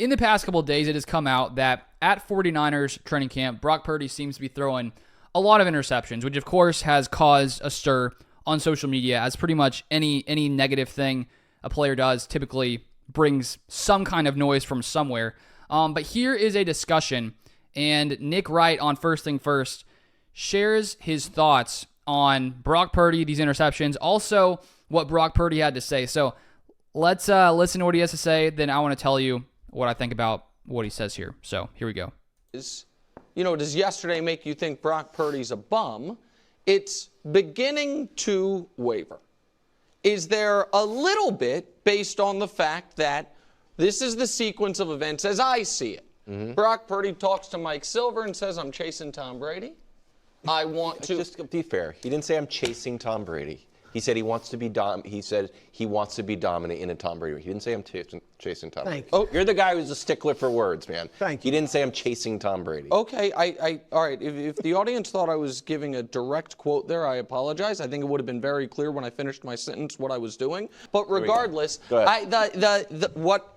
in the past couple of days, it has come out that at 49ers training camp, Brock Purdy seems to be throwing a lot of interceptions, which of course has caused a stir on social media, as pretty much any negative thing a player does typically brings some kind of noise from somewhere. But here is a discussion, and Nick Wright on First Thing First shares his thoughts on Brock Purdy, these interceptions, also what Brock Purdy had to say. So let's listen to what he has to say, then I want to tell you what I think about what he says here. So here we go. Does yesterday make you think Brock Purdy's a bum? It's beginning to waver. Is there a little bit based on the fact that this is the sequence of events as I see it? Mm-hmm. Brock Purdy talks to Mike Silver and says, I'm chasing Tom Brady. I want to... Just to be fair, he didn't say I'm chasing Tom Brady. He said he wants to be dominant in a Tom Brady. He didn't say I'm chasing Tom Brady. Oh, you're the guy who's a stickler for words, man. Thank you. He didn't say I'm chasing Tom Brady. Okay, all right. If the audience thought I was giving a direct quote there, I apologize. I think it would have been very clear when I finished my sentence what I was doing. But regardless,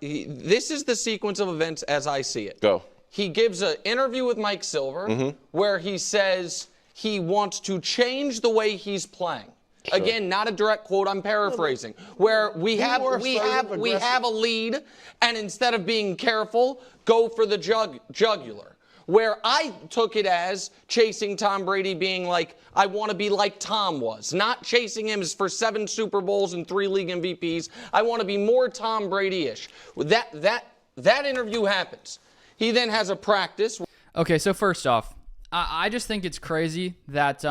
this is the sequence of events as I see it. Go. He gives an interview with Mike Silver where he says he wants to change the way he's playing. Sure. Again, not a direct quote, I'm paraphrasing. Where we have a lead, and instead of being careful, go for the jugular. Where I took it as chasing Tom Brady being like, I want to be like Tom was. Not chasing him as for 7 Super Bowls and 3 league MVPs. I want to be more Tom Brady-ish. That interview happens. He then has a practice. Okay, so first off, I just think it's crazy that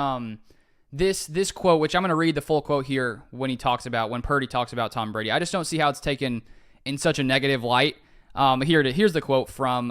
this quote, which I'm going to read the full quote here when Purdy talks about Tom Brady. I just don't see how it's taken in such a negative light. Here's the quote from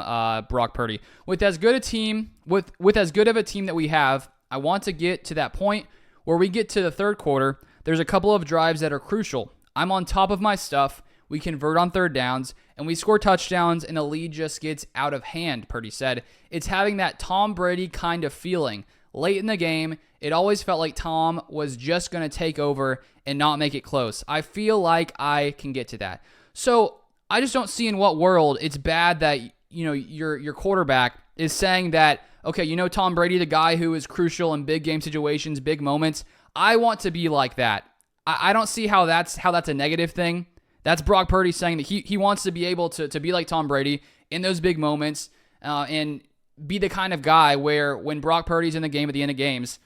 Brock Purdy. With as good of a team that we have, I want to get to that point where we get to the third quarter. There's a couple of drives that are crucial. I'm on top of my stuff. We convert on third downs, and we score touchdowns, and the lead just gets out of hand, Purdy said. It's having that Tom Brady kind of feeling. Late in the game, it always felt like Tom was just going to take over and not make it close. I feel like I can get to that. So I just don't see in what world it's bad that your quarterback is saying that, okay, Tom Brady, the guy who is crucial in big game situations, big moments, I want to be like that. I don't see how that's a negative thing. That's Brock Purdy saying that he wants to be able to be like Tom Brady in those big moments and be the kind of guy where when Brock Purdy's in the game at the end of games,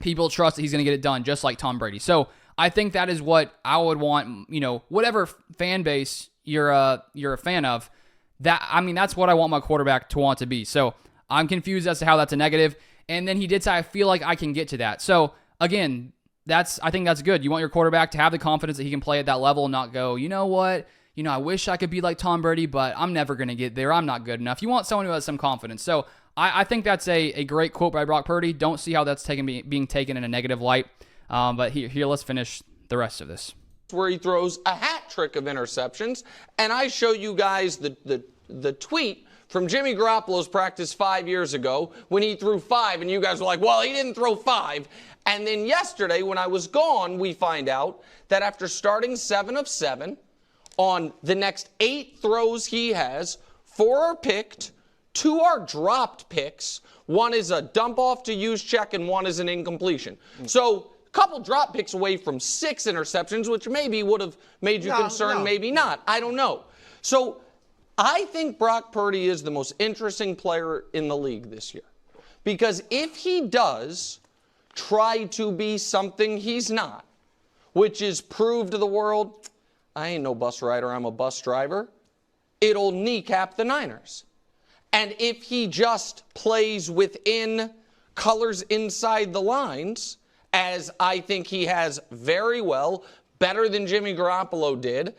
people trust that he's going to get it done just like Tom Brady. So I think that is what I would want, whatever fan base you're a fan of, that's what I want my quarterback to want to be. So I'm confused as to how that's a negative. And then he did say, I feel like I can get to that. So again, I think that's good. You want your quarterback to have the confidence that he can play at that level and not go, you know what? I wish I could be like Tom Brady, but I'm never going to get there. I'm not good enough. You want someone who has some confidence. So I think that's a great quote by Brock Purdy. Don't see how that's being taken in a negative light. But here, let's finish the rest of this. Where he throws a hat trick of interceptions. And I show you guys the tweet from Jimmy Garoppolo's practice 5 years ago when he threw 5. And you guys were like, well, he didn't throw 5. And then yesterday when I was gone, we find out that after starting 7 of 7, on the next 8 throws he has, 4 are picked, 2 are dropped picks, 1 is a dump off to use check, and 1 is an incompletion. So a couple drop picks away from 6 interceptions, which maybe would have made you concerned, maybe not. I don't know. So I think Brock Purdy is the most interesting player in the league this year. Because if he does try to be something he's not, which is prove to the world, I ain't no bus rider, I'm a bus driver, it'll kneecap the Niners. And if he just plays within colors inside the lines, as I think he has very well, better than Jimmy Garoppolo did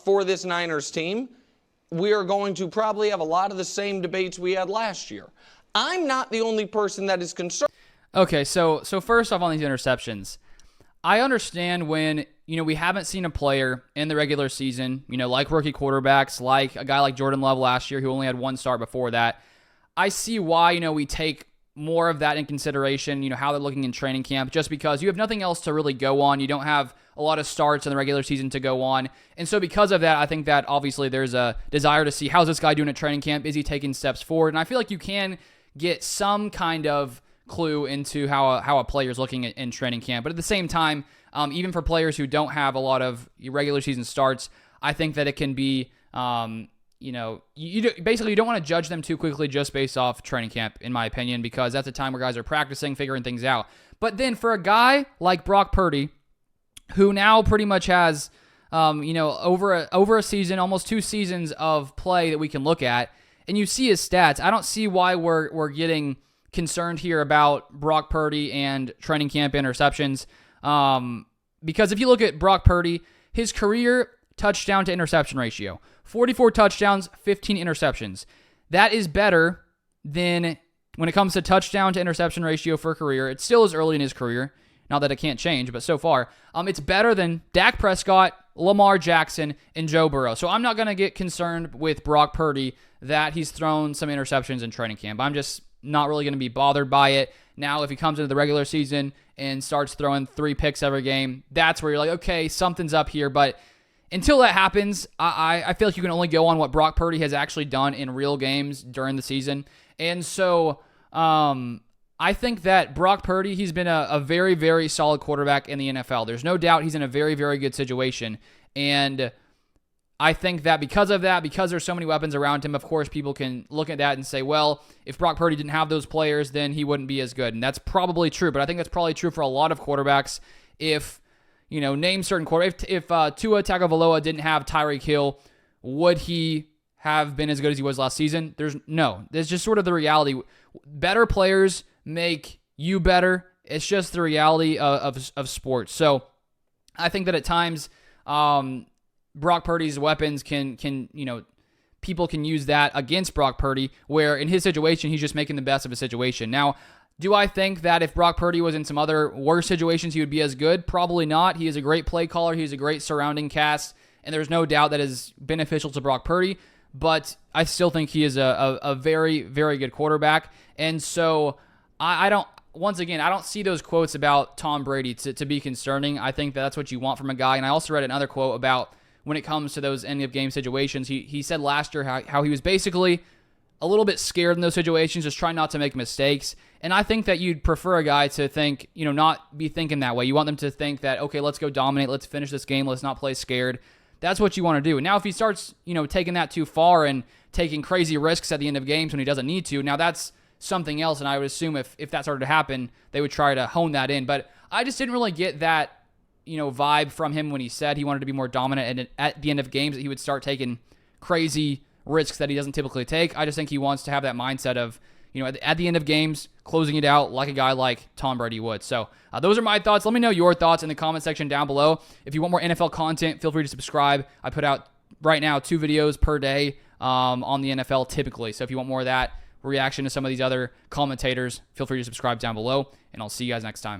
for this Niners team, we are going to probably have a lot of the same debates we had last year. I'm not the only person that is concerned. Okay, so first off on these interceptions, I understand when, we haven't seen a player in the regular season, like rookie quarterbacks, like a guy like Jordan Love last year who only had 1 start before that. I see why, we take more of that in consideration, how they're looking in training camp, just because you have nothing else to really go on. You don't have a lot of starts in the regular season to go on. And so because of that, I think that obviously there's a desire to see how's this guy doing at training camp? Is he taking steps forward? And I feel like you can get some kind of clue into how a player is looking in training camp. But at the same time, even for players who don't have a lot of regular season starts, I think that it can be, basically you don't want to judge them too quickly just based off training camp, in my opinion, because that's a time where guys are practicing, figuring things out. But then for a guy like Brock Purdy, who now pretty much has, over a season, almost 2 seasons of play that we can look at, and you see his stats, I don't see why we're getting concerned here about Brock Purdy and training camp interceptions. Because if you look at Brock Purdy, his career touchdown to interception ratio, 44 touchdowns, 15 interceptions. That is better than when it comes to touchdown to interception ratio for a career. It still is early in his career. Not that it can't change, but so far, it's better than Dak Prescott, Lamar Jackson, and Joe Burrow. So I'm not going to get concerned with Brock Purdy that he's thrown some interceptions in training camp. I'm just not really going to be bothered by it. Now, if he comes into the regular season and starts throwing 3 picks every game, that's where you're like, okay, something's up here. But until that happens, I feel like you can only go on what Brock Purdy has actually done in real games during the season. And so I think that Brock Purdy, he's been a very, very solid quarterback in the NFL. There's no doubt he's in a very, very good situation. And I think that because there's so many weapons around him, of course, people can look at that and say, well, if Brock Purdy didn't have those players, then he wouldn't be as good. And that's probably true. But I think that's probably true for a lot of quarterbacks. If, name certain quarterbacks. If Tua Tagovailoa didn't have Tyreek Hill, would he have been as good as he was last season? There's just sort of the reality. Better players make you better. It's just the reality of sports. So I think that at times, Brock Purdy's weapons can people can use that against Brock Purdy, where in his situation, he's just making the best of a situation. Now, do I think that if Brock Purdy was in some other worse situations, he would be as good? Probably not. He is a great play caller. He's a great surrounding cast, and there's no doubt that is beneficial to Brock Purdy, but I still think he is a very, very good quarterback. And so I don't see those quotes about Tom Brady to be concerning. I think that's what you want from a guy. And I also read another quote about when it comes to those end-of-game situations. He said last year how he was basically a little bit scared in those situations, just trying not to make mistakes. And I think that you'd prefer a guy to think, not be thinking that way. You want them to think that, okay, let's go dominate, let's finish this game, let's not play scared. That's what you want to do. Now, if he starts, taking that too far and taking crazy risks at the end of games when he doesn't need to, now that's something else, and I would assume if that started to happen, they would try to hone that in. But I just didn't really get that, vibe from him when he said he wanted to be more dominant, and at the end of games that he would start taking crazy risks that he doesn't typically take. I just think he wants to have that mindset of, at the end of games, closing it out like a guy like Tom Brady would. So those are my thoughts. Let me know your thoughts in the comment section down below. If you want more NFL content, feel free to subscribe. I put out right now 2 videos per day on the NFL typically. So if you want more of that, reaction to some of these other commentators, feel free to subscribe down below, and I'll see you guys next time.